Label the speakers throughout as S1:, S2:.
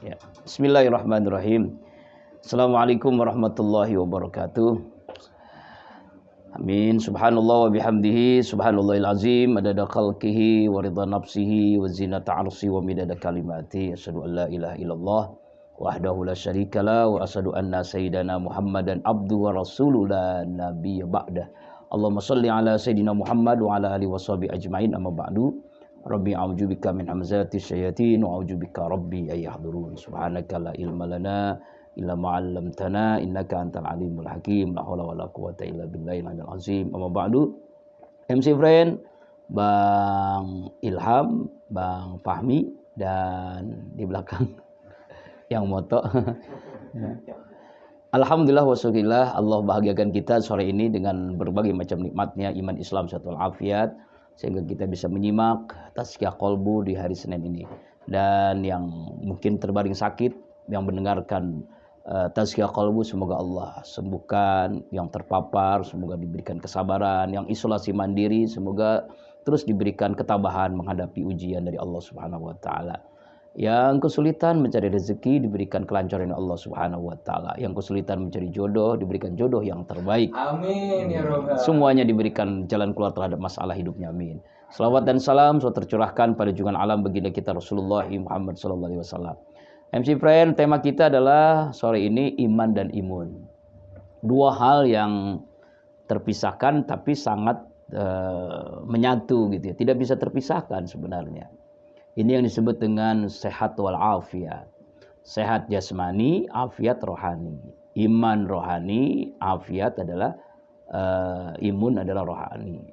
S1: Ya. Bismillahirrahmanirrahim. Assalamualaikum warahmatullahi wabarakatuh. Amin. Subhanallah wa bihamdihi, subhanallahil azim, adada khalqihi wa ridha nafsihi wa zinata arsi wa midada kalimati. Asyhadu an la ilaha illallah wahdahu la syarikalah wa asyhadu anna sayyidana Muhammadan abdu wa rasuluh la nabiyya ba'dah. Allahumma shalli ala sayyidina Muhammad wa ala alihi washabihi ajmain, amma ba'du. Rabbi a'udzubika min hamzati syayatin wa a'udzubika rabbi ay yahdurun. Subhanaka la ilma lana illa ma 'allamtana innaka antal alimul hakim. La haula wala quwata illa billahil aliyyil azim. Amma ba'du. MC Friend, Bang Ilham, Bang Fahmi, dan di belakang yang moto. Alhamdulillah wa syukurillah, Allah bahagiakan kita sore ini dengan berbagai macam nikmatnya iman Islam serta afiat, sehingga kita bisa menyimak tazkiyah qalbu di hari Senin ini. Dan yang mungkin terbaring sakit, yang mendengarkan tazkiyah qalbu, semoga Allah sembuhkan. Yang terpapar, semoga diberikan kesabaran. Yang isolasi mandiri, semoga terus diberikan ketabahan menghadapi ujian dari Allah Subhanahu wa taala. Yang kesulitan mencari rezeki, diberikan kelancaran Allah Subhanahu wa taala. Yang kesulitan mencari jodoh, diberikan jodoh yang terbaik.
S2: Amin ya Rabbal.
S1: Semuanya diberikan jalan keluar terhadap masalah hidupnya. Amin. Selawat dan salam selalu tercurahkan pada junjungan alam baginda kita Rasulullah Muhammad sallallahu alaihi wasallam. MC Friend, tema kita adalah sore ini iman dan imun. Dua hal yang terpisahkan tapi sangat menyatu gitu ya. Tidak bisa terpisahkan sebenarnya. Ini yang disebut dengan sehat wal afiat. Sehat jasmani, afiat rohani. Iman rohani, afiat adalah imun adalah rohani.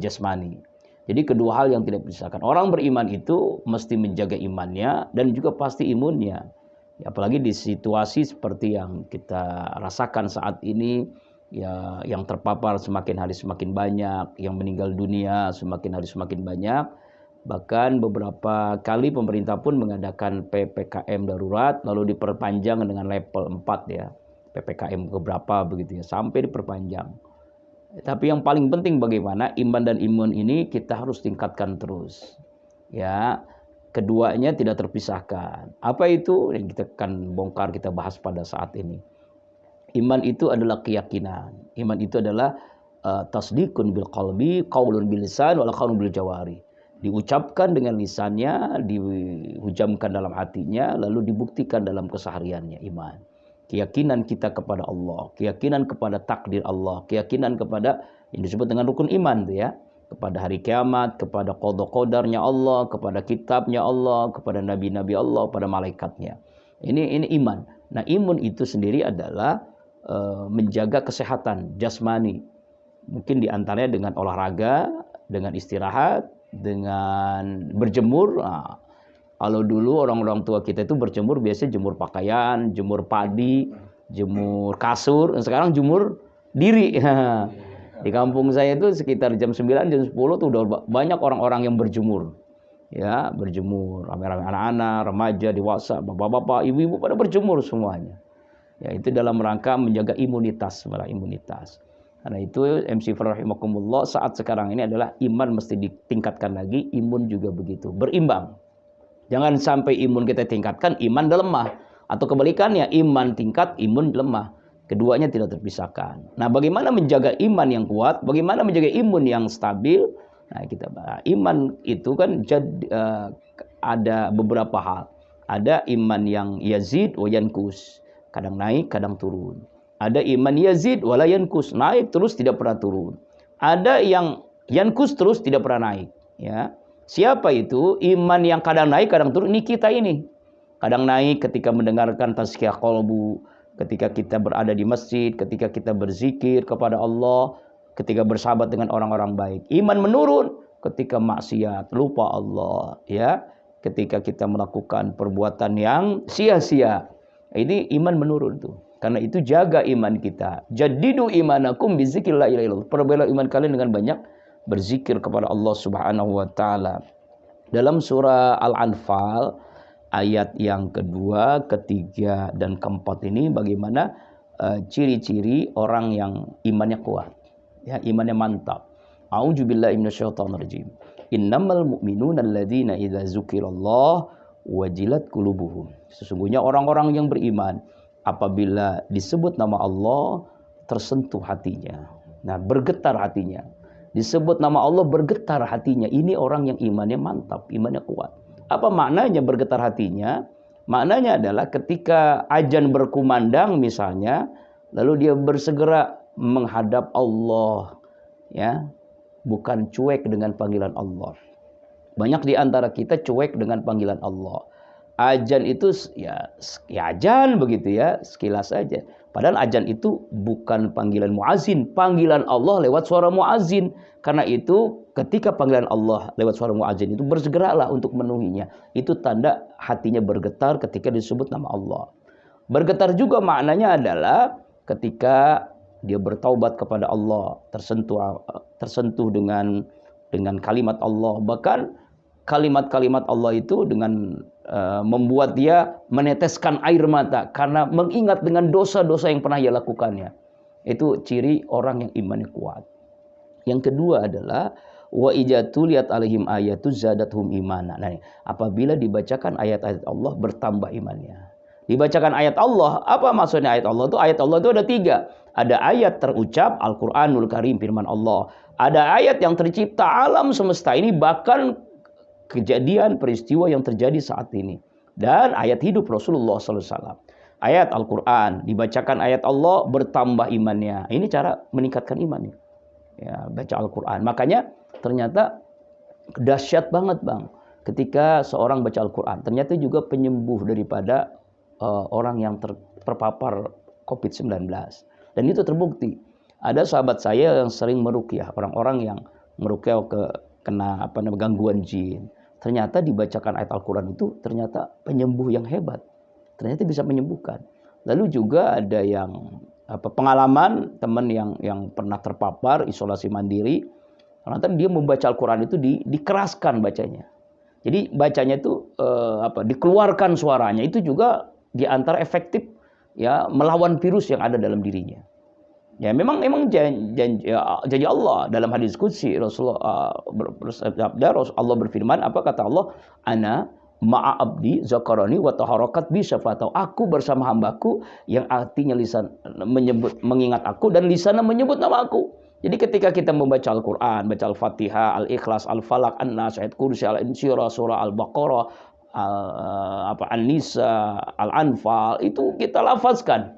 S1: Jasmani. Jadi kedua hal yang tidak dipisahkan. Orang beriman itu mesti menjaga imannya dan juga pasti imunnya. Ya, apalagi di situasi seperti yang kita rasakan saat ini, ya, yang terpapar semakin hari semakin banyak, yang meninggal dunia semakin hari semakin banyak. Bahkan beberapa kali pemerintah pun mengadakan PPKM darurat, lalu diperpanjang dengan level 4 ya. PPKM keberapa begitu ya, sampai diperpanjang. Tapi yang paling penting bagaimana iman dan imun ini kita harus tingkatkan terus. Ya, keduanya tidak terpisahkan. Apa itu? Yang kita akan bongkar, kita bahas pada saat ini. Iman itu adalah keyakinan. Iman itu adalah tasdikun bil qalbi, qaulun bil lisan, wal qaulun bil jawari. Diucapkan dengan lisannya, dihujamkan dalam hatinya, lalu dibuktikan dalam kesehariannya. Iman, keyakinan kita kepada Allah, keyakinan kepada takdir Allah, keyakinan kepada yang disebut dengan rukun iman itu ya, kepada hari kiamat, kepada qada qadarnya Allah, kepada kitabnya Allah, kepada nabi-nabi Allah, kepada malaikatnya. Ini iman. Nah, imun itu sendiri adalah menjaga kesehatan jasmani. Mungkin diantaranya dengan olahraga, dengan istirahat, dengan berjemur. Nah, kalau dulu orang-orang tua kita itu berjemur biasanya jemur pakaian, jemur padi, jemur kasur. Sekarang jemur diri. Di kampung saya itu sekitar jam 9, jam 10 tuh udah banyak orang-orang yang berjemur. Ya, berjemur. Rame-rame anak-anak, remaja, dewasa, bapak-bapak, ibu-ibu pada berjemur semuanya. Ya, itu dalam rangka menjaga imunitas, malah imunitas. Karena itu MC Rahimakumullah, saat sekarang ini adalah iman mesti ditingkatkan lagi, imun juga begitu, berimbang. Jangan sampai imun kita tingkatkan, iman lemah. Atau kebalikannya, iman tingkat, imun lemah. Keduanya tidak terpisahkan. Nah, bagaimana menjaga iman yang kuat? Bagaimana menjaga imun yang stabil? Nah, kita bahas. Iman itu kan ada beberapa hal. Ada iman yang yazid wa yankus. Kadang naik, kadang turun. Ada iman yazid wala yankus, naik terus tidak pernah turun. Ada yang yankus terus tidak pernah naik, ya. Siapa itu? Iman yang kadang naik, kadang turun. Ini kita ini. Kadang naik ketika mendengarkan tazkiyah qalbu, ketika kita berada di masjid, ketika kita berzikir kepada Allah, ketika bersahabat dengan orang-orang baik. Iman menurun ketika maksiat, lupa Allah, ya. Ketika kita melakukan perbuatan yang sia-sia. Ini iman menurun tuh. Karena itu jaga iman kita. Jadidu imanakum bizikir la ilaha illallah. Perbaikilah iman kalian dengan banyak berzikir kepada Allah Subhanahu wa taala. Dalam surah Al-Anfal ayat yang kedua, ketiga, dan keempat ini bagaimana ciri-ciri orang yang imannya kuat. Ya, imannya mantap. A'udzubillahi minasyaitonir rajim. Innamal mu'minuna alladzina idza dzukirallah wajilat qulubuhum. Sesungguhnya orang-orang yang beriman apabila disebut nama Allah tersentuh hatinya. Nah, bergetar hatinya. Disebut nama Allah bergetar hatinya. Ini orang yang imannya mantap, imannya kuat. Apa maknanya bergetar hatinya? Maknanya adalah ketika azan berkumandang misalnya, lalu dia bersegera menghadap Allah, ya, bukan cuek dengan panggilan Allah. Banyak di antara kita cuek dengan panggilan Allah. Azan itu ya azan begitu ya, sekilas saja. Padahal azan itu bukan panggilan muazin, panggilan Allah lewat suara muazin. Karena itu ketika panggilan Allah lewat suara muazin itu bersegeralah untuk memenuhinya. Itu tanda hatinya bergetar ketika disebut nama Allah. Bergetar juga maknanya adalah ketika dia bertaubat kepada Allah, tersentuh dengan kalimat Allah. Bahkan kalimat-kalimat Allah itu dengan membuat dia meneteskan air mata karena mengingat dengan dosa-dosa yang pernah ia lakukannya. Itu ciri orang yang imannya kuat. Yang kedua adalah wa ijatuliyat alaihim ayatu zadathum imana. Nah, apabila dibacakan ayat-ayat Allah bertambah imannya. Dibacakan ayat Allah, apa maksudnya ayat Allah itu? Ayat Allah itu ada 3. Ada ayat terucap Al-Quranul Karim, firman Allah. Ada ayat yang tercipta alam semesta ini, bahkan kejadian peristiwa yang terjadi saat ini. Dan ayat hidup Rasulullah SAW. Ayat Al-Quran, dibacakan ayat Allah bertambah imannya. Ini cara meningkatkan imannya. Ya, baca Al-Quran. Makanya ternyata dahsyat banget bang. Ketika seorang baca Al-Quran, ternyata juga penyembuh daripada orang yang terpapar COVID-19. Dan itu terbukti. Ada sahabat saya yang sering meruqyah, orang-orang yang meruqyah kena gangguan jin. Ternyata dibacakan ayat Al-Quran itu ternyata penyembuh yang hebat. Ternyata bisa menyembuhkan. Lalu juga ada yang pengalaman teman yang pernah terpapar isolasi mandiri. Ternyata dia membaca Al-Quran itu dikeraskan bacanya. Jadi bacanya itu dikeluarkan suaranya. Itu juga diantara efektif ya melawan virus yang ada dalam dirinya. Ya memang janji Allah dalam hadis qudsi Rasulullah bersabda, Allah berfirman, apa kata Allah? Ana ma'a abdi zakarani wa taharakat bi syafatau. Aku bersama hambaku yang artinya lisan mengingat aku dan lisannya menyebut nama aku. Jadi ketika kita membaca Al-Qur'an, baca Al-Fatihah, Al-Ikhlas, Al-Falaq, An-Nas, Ayat Kursi, Al-Insyirah, surah Al-Baqarah, An-Nisa, Al-Anfal, itu kita lafazkan.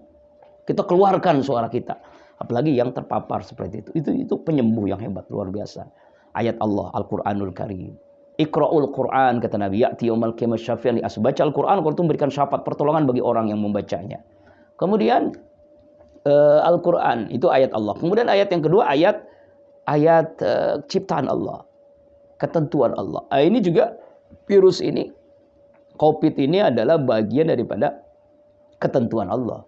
S1: Kita keluarkan suara kita. Apalagi yang terpapar seperti itu. Itu penyembuh yang hebat, luar biasa. Ayat Allah, Al-Quranul Karim. Iqra'ul Quran, kata Nabi, ya'ti yaumal qiyamah syafi'an li as. Baca Al-Quran, Al-Quran itu memberikan syafaat pertolongan bagi orang yang membacanya. Kemudian Al-Quran, itu ayat Allah. Kemudian ayat yang kedua, ayat ciptaan Allah. Ketentuan Allah. Ini juga virus ini, COVID ini adalah bagian daripada ketentuan Allah.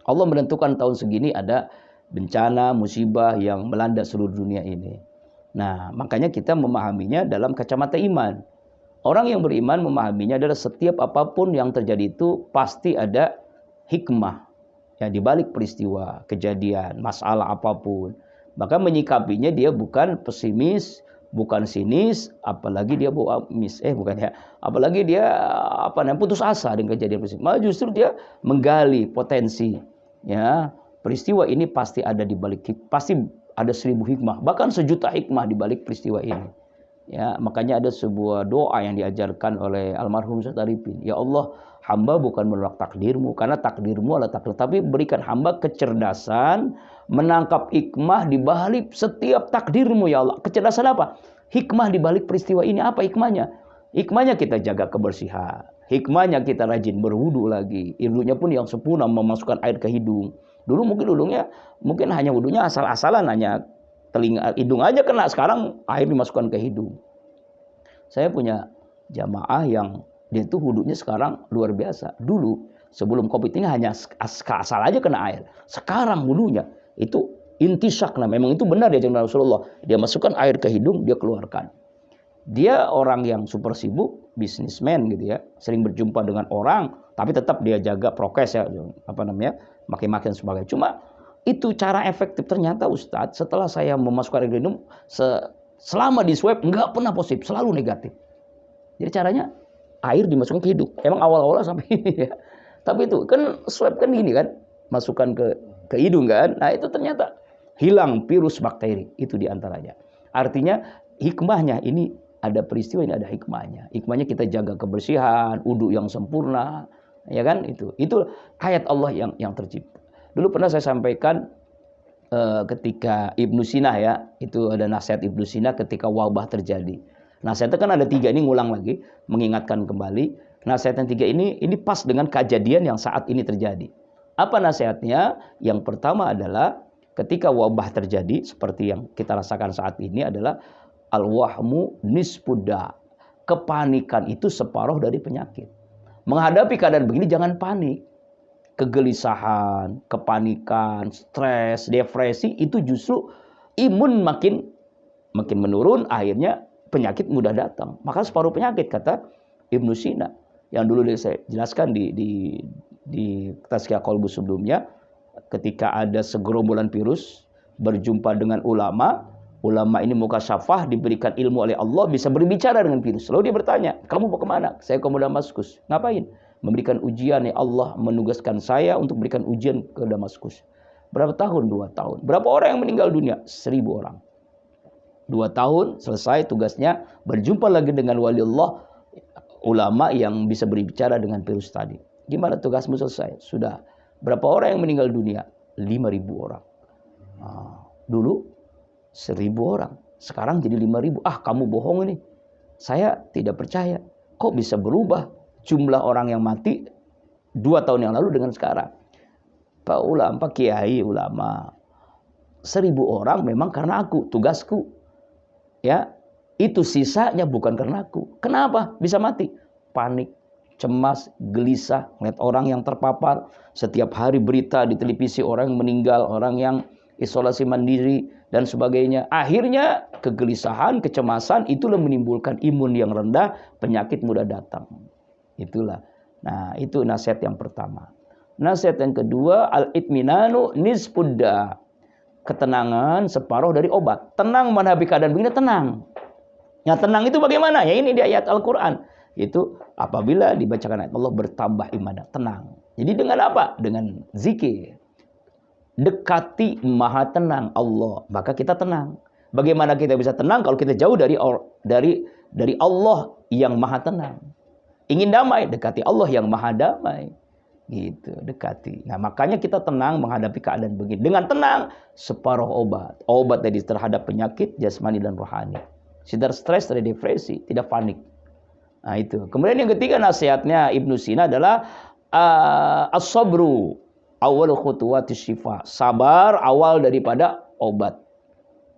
S1: Allah menentukan tahun segini ada bencana, musibah yang melanda seluruh dunia ini. Nah, makanya kita memahaminya dalam kacamata iman. Orang yang beriman memahaminya adalah setiap apapun yang terjadi itu pasti ada hikmah. Ya, di balik peristiwa, kejadian, masalah apapun. Maka menyikapinya dia bukan pesimis, bukan sinis, apalagi dia apalagi dia putus asa dengan kejadian peristiwa. Malah justru dia menggali potensi. Ya, peristiwa ini pasti ada di balik, pasti ada 1000 hikmah, bahkan 1.000.000 hikmah di balik peristiwa ini. Ya, makanya ada sebuah doa yang diajarkan oleh almarhum Ustaz Arifin. Ya Allah, hamba bukan menolak takdirmu, karena takdirmu adalah takdir, tapi berikan hamba kecerdasan menangkap hikmah di balik setiap takdirmu ya Allah. Kecerdasan apa? Hikmah di balik peristiwa ini apa hikmahnya? Hikmahnya kita jaga kebersihan. Hikmahnya kita rajin berwudu lagi. Hidungnya pun yang sempurna, memasukkan air ke hidung. Dulu mungkin hanya wudunya asal-asalan, hanya telinga, hidung aja kena. Sekarang air dimasukkan ke hidung. Saya punya jamaah yang dia tuh wudunya sekarang luar biasa. Dulu sebelum COVID ini hanya asal aja kena air. Sekarang wudunya itu intisak. Nah, memang itu benar ya jangan Rasulullah. Dia masukkan air ke hidung, dia keluarkan. Dia orang yang super sibuk, bisnismen gitu ya, sering berjumpa dengan orang, tapi tetap dia jaga prokes ya, maki-maki dan sebagainya. Cuma itu cara efektif. Ternyata Ustadz, setelah saya memasukkan air selama di swab nggak pernah positif, selalu negatif. Jadi caranya air dimasukkan ke hidung. Emang awal-awal sampai ini ya. Tapi itu kan swab kan gini kan, masukkan ke hidung kan. Nah itu ternyata hilang virus bakteri itu diantaranya. Artinya hikmahnya ini ada peristiwa, ini ada hikmahnya. Hikmahnya kita jaga kebersihan, wudu yang sempurna, ya kan itu. Itu ayat Allah yang tercipta. Dulu pernah saya sampaikan ketika Ibnu Sina ya, itu ada nasihat Ibnu Sina ketika wabah terjadi. Nasihatnya kan ada 3 ini, ngulang lagi, mengingatkan kembali. Nasihat yang 3 ini pas dengan kejadian yang saat ini terjadi. Apa nasihatnya? Yang pertama adalah ketika wabah terjadi seperti yang kita rasakan saat ini adalah al-wahmu nisfudda. Kepanikan itu separuh dari penyakit. Menghadapi keadaan begini jangan panik. Kegelisahan, kepanikan, stres, depresi itu justru imun makin menurun, akhirnya penyakit mudah datang. Maka separuh penyakit kata Ibnu Sina yang dulu saya jelaskan di Tazkiyah Qalbu sebelumnya, ketika ada segerombolan virus berjumpa dengan ulama ini mukasyafah, diberikan ilmu oleh Allah, bisa berbicara dengan virus. Lalu dia bertanya, kamu mau kemana? Saya ke Damaskus. Ngapain? Memberikan ujian, ya Allah menugaskan saya untuk memberikan ujian ke Damaskus. Berapa tahun? 2 tahun. Berapa orang yang meninggal dunia? 1000 orang. 2 tahun selesai tugasnya, berjumpa lagi dengan wali Allah, ulama yang bisa berbicara dengan virus tadi. Gimana tugasmu selesai? Sudah. Berapa orang yang meninggal dunia? 5.000 orang. Dulu 1.000 orang. Sekarang jadi 5.000. Kamu bohong ini. Saya tidak percaya. Kok bisa berubah jumlah orang yang mati 2 tahun yang lalu dengan sekarang? Pak kiai ulama. 1.000 orang memang karena aku, tugasku. Ya, itu sisanya bukan karena aku. Kenapa bisa mati? Panik, cemas, gelisah, melihat orang yang terpapar. Setiap hari berita di televisi orang yang meninggal, orang yang isolasi mandiri dan sebagainya. Akhirnya kegelisahan, kecemasan itulah menimbulkan imun yang rendah, penyakit mudah datang. Itulah. Nah, itu nasihat yang pertama. Nasihat yang kedua, al-itminanu nisfudda. Ketenangan separuh dari obat. Tenang menghadapi keadaan begini, tenang. Ya, tenang itu bagaimana? Ya ini di ayat Al-Quran. Itu apabila dibacakan ayat Allah bertambah iman. Tenang. Jadi dengan apa? Dengan zikir. Dekati maha tenang Allah. Maka kita tenang. Bagaimana kita bisa tenang kalau kita jauh dari Allah yang maha tenang? Ingin damai, dekati Allah yang maha damai. Gitu, dekati. Nah, makanya kita tenang menghadapi keadaan begini. Dengan tenang, separuh obat. Obat tadi terhadap penyakit jasmani dan rohani. Tidak stres, tidak depresi, tidak panik. Nah, itu. Kemudian yang ketiga nasihatnya Ibnu Sina adalah as-sabru awal khutuwatis syifa. Sabar awal daripada obat.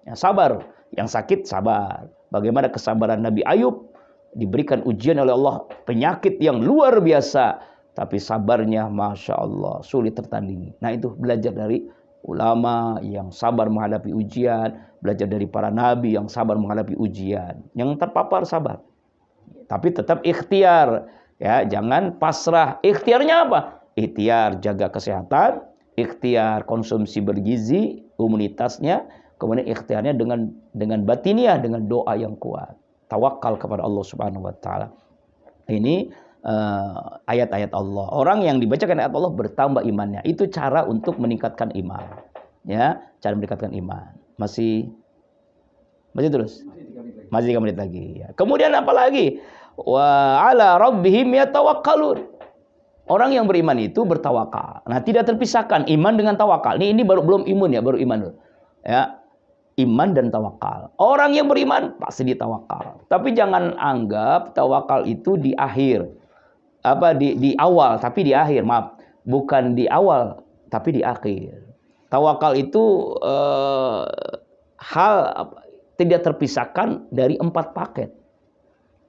S1: Ya, sabar. Yang sakit sabar. Bagaimana kesabaran Nabi Ayub diberikan ujian oleh Allah, penyakit yang luar biasa. Tapi sabarnya Masya Allah sulit tertandingi. Nah itu belajar dari ulama yang sabar menghadapi ujian. Belajar dari para nabi yang sabar menghadapi ujian. Yang terpapar sabar. Tapi tetap ikhtiar. Ya, jangan pasrah. Ikhtiarnya apa? Ikhtiar jaga kesehatan. Ikhtiar konsumsi bergizi. Imunitasnya. Kemudian ikhtiarnya dengan batiniah. Dengan doa yang kuat. Tawakal kepada Allah Subhanahu Wa Taala. Ini ayat-ayat Allah. Orang yang dibacakan ayat Allah bertambah imannya. Itu cara untuk meningkatkan iman. Ya, cara meningkatkan iman. Masih terus? Masih 3 menit lagi. Ya. Kemudian apa lagi? Wa ala rabbihim yatawakkalun. Orang yang beriman itu bertawakal. Nah, tidak terpisahkan iman dengan tawakal. Ini belum imun ya, baru iman dulu. Ya. Iman dan tawakal. Orang yang beriman pasti ditawakal. Tapi jangan anggap tawakal itu di akhir. Di awal tapi di akhir. Maaf, bukan di awal tapi di akhir. Tawakal itu hal tidak terpisahkan dari 4 paket.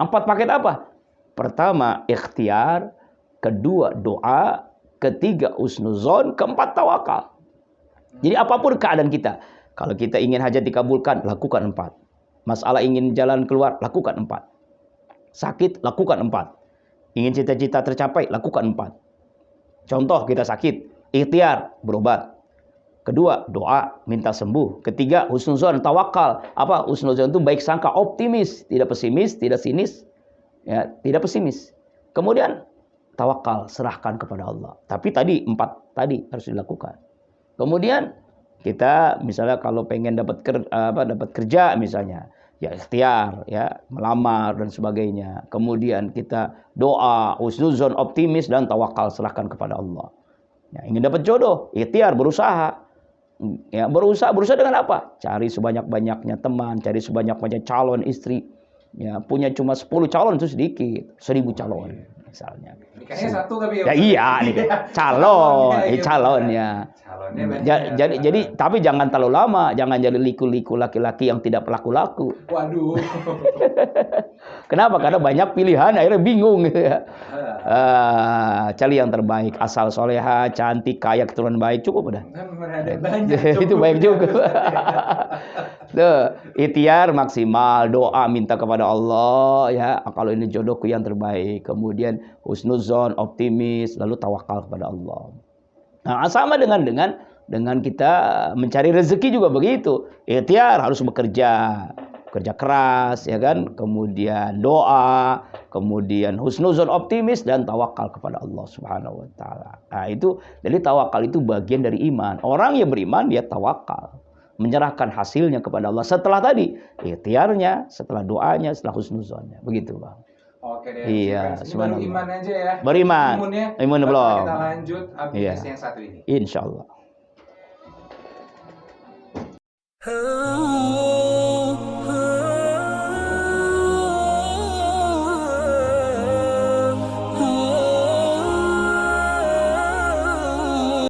S1: 4 paket apa? Pertama ikhtiar, kedua doa, ketiga husnuzon, keempat tawakal. Jadi apapun keadaan kita, kalau kita ingin hajat dikabulkan, lakukan 4. Masalah ingin jalan keluar, lakukan 4. Sakit, lakukan 4. Ingin cita-cita tercapai, lakukan 4. Contoh kita sakit, ikhtiar, berobat. Kedua, doa, minta sembuh. Ketiga, husnuzon, tawakal. Apa? Husnuzon itu baik sangka, optimis, tidak pesimis, tidak sinis. Ya, tidak pesimis. Kemudian tawakal, serahkan kepada Allah. Tapi tadi 4 tadi harus dilakukan. Kemudian kita misalnya kalau pengen dapat kerja misalnya, ya ikhtiar, ya melamar dan sebagainya. Kemudian kita doa, husnuzon, optimis dan tawakal, serahkan kepada Allah. Ya, ingin dapat jodoh, ikhtiar, berusaha. Ya, berusaha dengan apa? Cari sebanyak-banyaknya teman, cari sebanyak-banyaknya calon istri. Ya, punya cuma 10 calon itu sedikit, 1000 calon misalnya.
S2: Nikahnya 1 tapi ya.
S1: Ya iya nih, calon, calonnya. Jadi tapi jangan terlalu lama, jangan jadi liku-liku laki-laki yang tidak laku-laku.
S2: Waduh.
S1: Kenapa? Karena banyak pilihan, akhirnya bingung gitu ya. Cari yang terbaik, asal soleha, cantik, kaya, keturunan baik, cukup udah. Itu baik juga. Tuh, ikhtiar maksimal, doa minta kepada Allah ya, kalau ini jodohku yang terbaik. Kemudian husnuzon, optimis, lalu tawakal kepada Allah. Nah, sama dengan kita mencari rezeki juga begitu. Ikhtiar harus bekerja keras ya kan, kemudian doa, kemudian husnuzon, optimis dan tawakal kepada Allah Subhanahu wa taala. Nah, itu jadi tawakal itu bagian dari iman. Orang yang beriman dia tawakal, menyerahkan hasilnya kepada Allah setelah tadi ikhtiarnya, setelah doanya, setelah husnuzonnya. Begitu, Bang.
S2: Oke deh.
S1: Iya,
S2: baru iman aja ya.
S1: Beriman. Imun belum.
S2: Kita lanjut abis yang satu ini.
S1: Insyaallah.